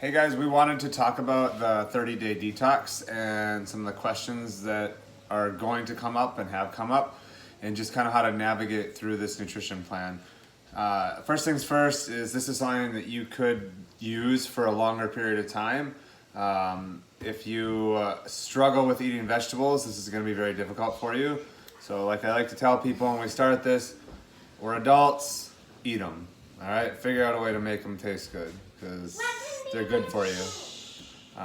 Hey guys, we wanted to talk about the 30-day detox and some of the questions that are going to come up and have come up, and just kind of how to navigate through this nutrition plan. First things first is this is something that you could use for a longer period of time. If you struggle with eating vegetables, this is going to be very difficult for you. So like I like to tell people when we start this, we're adults, eat them. All right, figure out a way to make them taste good because they're good for you.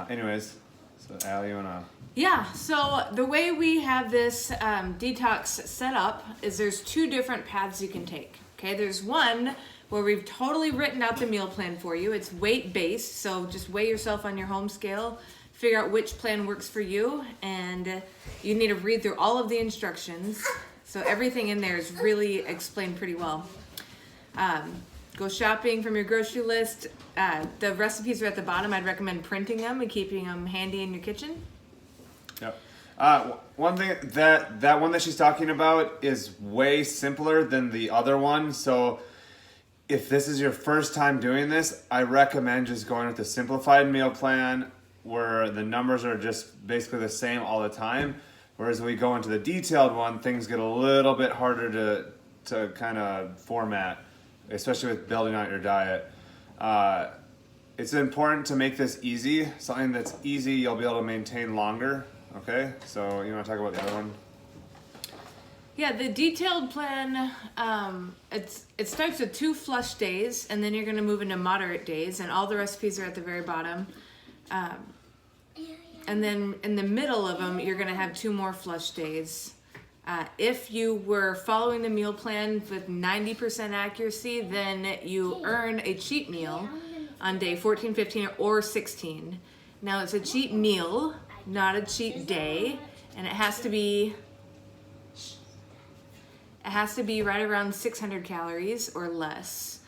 Anyways, so Allie, you wanna? Yeah, so the way we have this detox set up is there's two different paths you can take. Okay, there's one where we've totally written out the meal plan for you. It's weight-based, so just weigh yourself on your home scale, figure out which plan works for you, and you need to read through all of the instructions. So everything in there is really explained pretty well. Go shopping from your grocery list. The recipes are at the bottom. I'd recommend printing them and keeping them handy in your kitchen. Yep. One thing that one that she's talking about is way simpler than the other one. So if this is your first time doing this, I recommend just going with the simplified meal plan where the numbers are just basically the same all the time. Whereas when we go into the detailed one, things get a little bit harder to kind of format, especially with building out your diet. It's important to make this easy. Something that's easy you'll be able to maintain longer. Okay, so you want to talk about the other one? Yeah, the detailed plan, it starts with 2 flush days, and then you're going to move into moderate days, and all the recipes are at the very bottom. And then in the middle of them, you're going to have 2 more flush days. If you were following the meal plan with 90% accuracy, then you earn a cheat meal on day 14, 15, or 16. Now it's a cheat meal, not a cheat day, and it has to be right around 600 calories or less.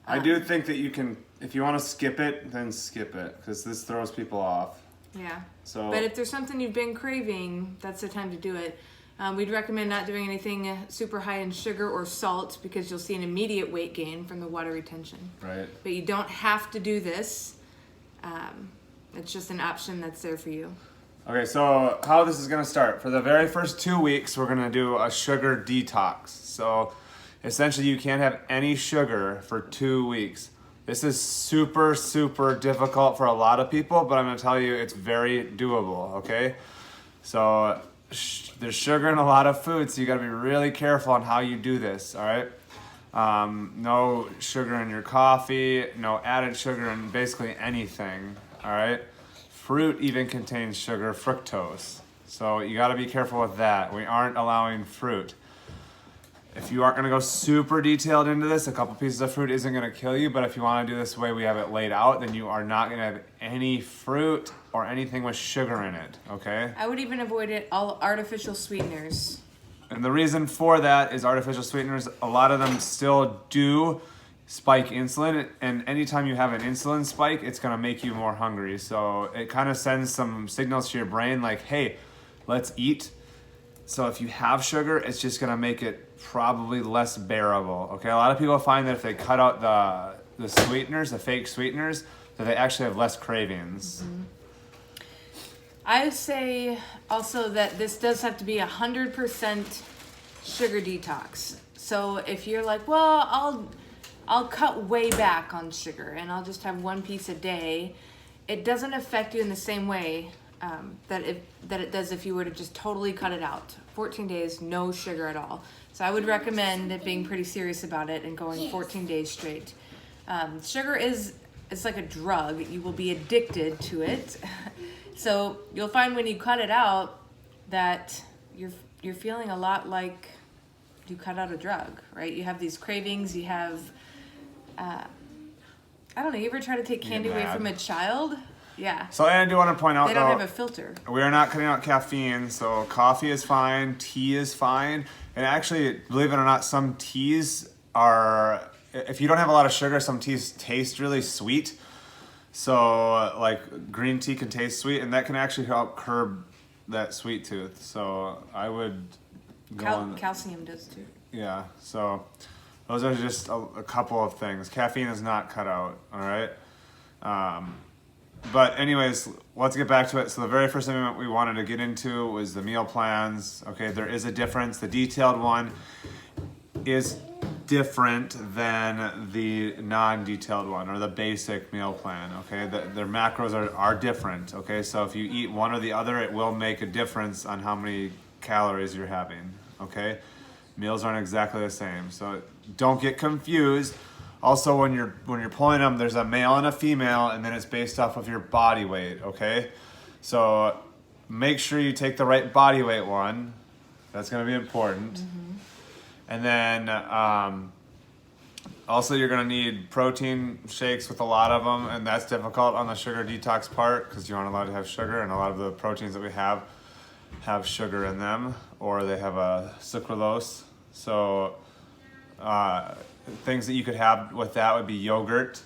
I do think that you can, if you want to skip it, then skip it, because this throws people off. Yeah. So, but if there's something you've been craving, that's the time to do it. We'd recommend not doing anything super high in sugar or salt because you'll see an immediate weight gain from the water retention. Right. But you don't have to do this. It's just an option that's there for you. Okay, so how this is going to start. For the very first 2 weeks, we're going to do a sugar detox. So essentially you can't have any sugar for 2 weeks. This is super, super difficult for a lot of people, but I'm going to tell you it's very doable, okay? So there's sugar in a lot of food, so you got to be really careful on how you do this, all right? No sugar in your coffee, no added sugar in basically anything, all right? Fruit even contains sugar, fructose. So you got to be careful with that. We aren't allowing fruit. If you aren't going to go super detailed into this, a couple pieces of fruit isn't going to kill you, but if you want to do this the way we have it laid out, then you are not going to have any fruit or anything with sugar in it, okay? I would even avoid all artificial sweeteners. And the reason for that is artificial sweeteners, a lot of them still do spike insulin, and anytime you have an insulin spike, it's going to make you more hungry. So it kind of sends some signals to your brain like, hey, let's eat. So if you have sugar, it's just going to make it probably less bearable. Okay, a lot of people find that if they cut out the sweeteners, the fake sweeteners, that they actually have less cravings. Mm-hmm. I say also that this does have to be 100% sugar detox. So if you're like, well, I'll cut way back on sugar and I'll just have 1 piece a day, it doesn't affect you in the same way that it does if you were to just totally cut it out. 14 days, no sugar at all. So I would recommend it being pretty serious about it and going 14 days straight. Sugar it's like a drug. You will be addicted to it. So you'll find when you cut it out that you're feeling a lot like you cut out a drug, right? You have these cravings. You have, I don't know. You ever try to take candy away from a child? Yeah. So I do want to point out, they don't have a filter. We are not cutting out caffeine, so coffee is fine, tea is fine, and actually, believe it or not, some teas are, if you don't have a lot of sugar, some teas taste really sweet. So like green tea can taste sweet, and that can actually help curb that sweet tooth. So I would go on. Calcium does too. Yeah, so those are just a couple of things. Caffeine is not cut out, all right? But anyways, let's get back to it. So the very first thing we wanted to get into was the meal plans. Okay, there is a difference. The detailed one is different than the non-detailed one or the basic meal plan. Okay, their macros are different. Okay, so if you eat one or the other, it will make a difference on how many calories you're having. Okay, meals aren't exactly the same, so don't get confused. Also, when you're pulling them, there's a male and a female, and then it's based off of your body weight. Okay, so make sure you take the right body weight one. That's going to be important. Mm-hmm. And then also you're going to need protein shakes with a lot of them, and that's difficult on the sugar detox part because you aren't allowed to have sugar, and a lot of the proteins that we have sugar in them, or they have a sucralose. So things that you could have with that would be yogurt.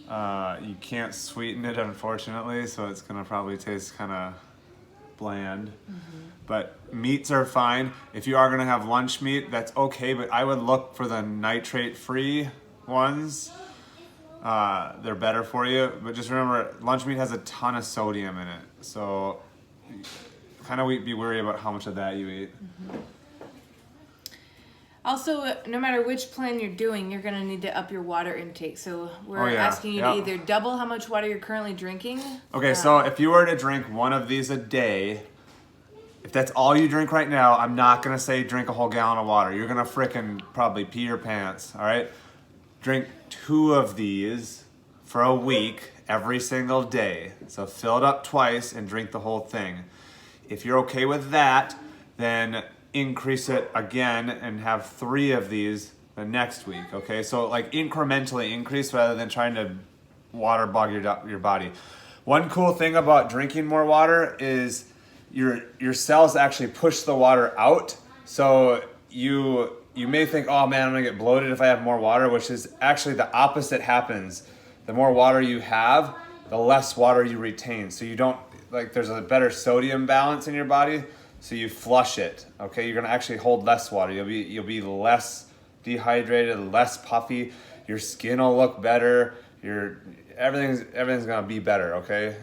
You can't sweeten it, unfortunately, so it's going to probably taste kind of bland. Mm-hmm. But meats are fine. If you are going to have lunch meat, that's okay, but I would look for the nitrate-free ones. They're better for you, but just remember, lunch meat has a ton of sodium in it, so kind of be worried about how much of that you eat. Mm-hmm. Also, no matter which plan you're doing, you're going to need to up your water intake. So we're asking you to either double how much water you're currently drinking. Okay, so if you were to drink one of these a day, if that's all you drink right now, I'm not going to say drink a whole gallon of water. You're going to frickin' probably pee your pants, all right? Drink 2 of these for a week every single day. So fill it up twice and drink the whole thing. If you're okay with that, then increase it again and have 3 of these the next week, okay? So like incrementally increase rather than trying to water bog your body. One cool thing about drinking more water is your cells actually push the water out. So you may think, oh man, I'm gonna get bloated if I have more water, which is actually the opposite happens. The more water you have, the less water you retain. So you don't, like, there's a better sodium balance in your body, so you flush it, okay? You're gonna actually hold less water. You'll be less dehydrated, less puffy. Your skin will look better. Everything's gonna be better, okay?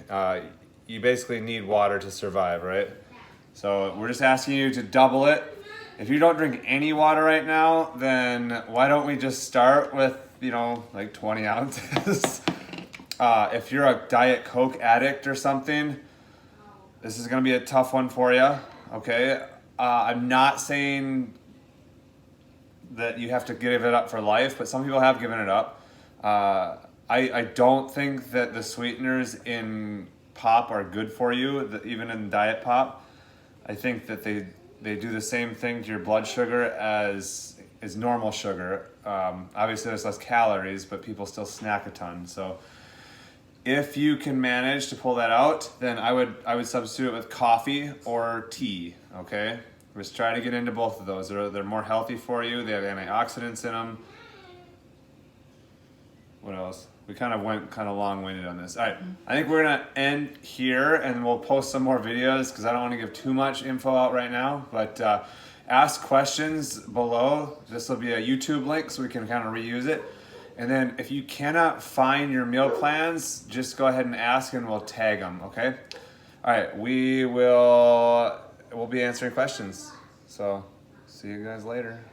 You basically need water to survive, right? So we're just asking you to double it. If you don't drink any water right now, then why don't we just start with, like 20 ounces? If you're a Diet Coke addict or something, this is gonna be a tough one for you, okay? I'm not saying that you have to give it up for life, but some people have given it up. I don't think that the sweeteners in pop are good for you, even in diet pop. I think that they do the same thing to your blood sugar as normal sugar. Obviously there's less calories, but people still snack a ton. So if you can manage to pull that out, then I would substitute it with coffee or tea, okay? Just try to get into both of those. They're more healthy for you. They have antioxidants in them. What else? We kind of went long-winded on this. All right, I think we're gonna end here, and we'll post some more videos because I don't want to give too much info out right now. But ask questions below. This will be a YouTube link, so we can kind of reuse it. And then if you cannot find your meal plans, just go ahead and ask, and we'll tag them. Okay. All right, we'll be answering questions. So see you guys later.